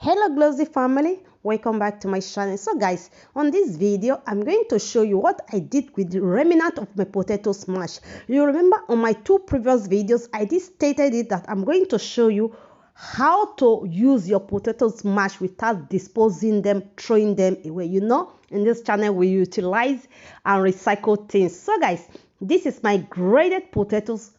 Hello Glossy family, welcome back to my channel. So guys, on this video I'm going to show you what I did with the remnant of my potato smash. You remember on my two previous videos I did stated it that I'm going to show you how to use your potato smash without disposing them, throwing them away. You know, in this channel we utilize and recycle things. So guys, this is my grated potatoes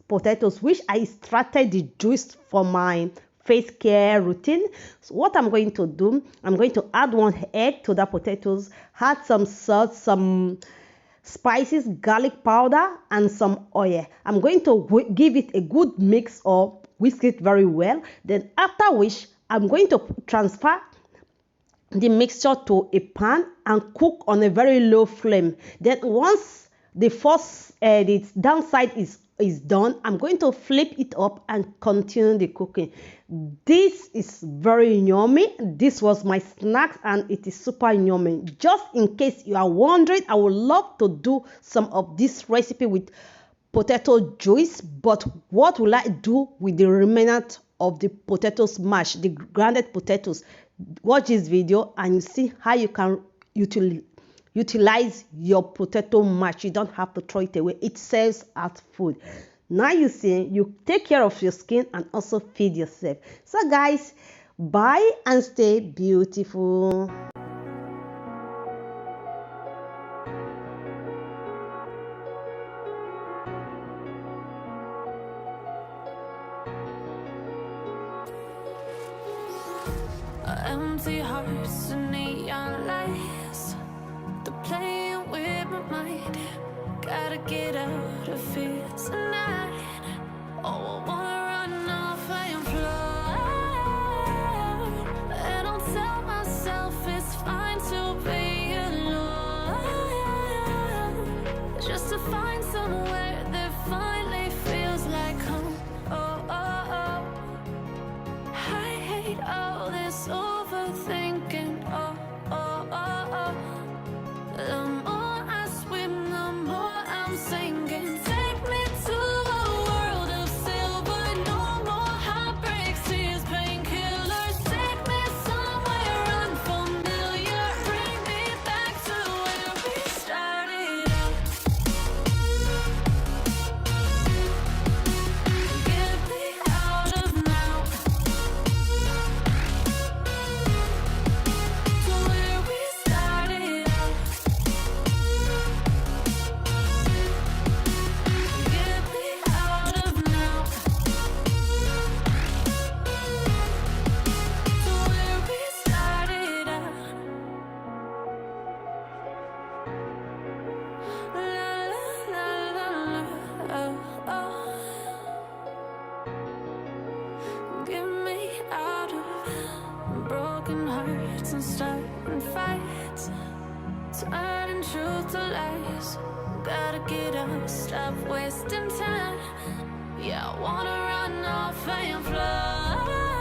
which I extracted the juice from my face care routine. So what I'm going to do, I'm going to add 1 egg to the potatoes, add some salt, some spices, garlic powder, and some oil. I'm going to give it a good mix or whisk it very well. Then after which I'm going to transfer the mixture to a pan and cook on a very low flame. Then once the first the downside is done, I'm going to flip it up and continue the cooking. This is very yummy. This was my snack and it is super yummy. Just in case you are wondering, I would love to do some of this recipe with potato juice, but what will I do with the remnant of the potato smash, the grounded potatoes? Watch this video and you see how you can utilize your potato mash. You don't have to throw it away. It serves as food. Now you see, you take care of your skin and also feed yourself. So guys, bye and stay beautiful. Empty hearts and neon lights, they're playing with my mind. Gotta get out of here tonight. Oh, I wanna run off and fly, and I'll tell myself it's fine to be alone, just to find somewhere that finally feels like home. Oh, oh, oh. I hate all this overthinking. Oh, oh, oh, oh. The more I swim, the more I'm sinking. Take me to a world of silver. No more heartbreaks, tears, painkillers. Take me somewhere unfamiliar. Bring me back to where we started out. Get me out of now. To where we started out. Get me out of now. To where we started out. La la la la la. Oh, oh. Get me out of broken hearts and starting fights, turning truth to lies. Gotta get up, stop wasting time. Yeah, I wanna run off and fly.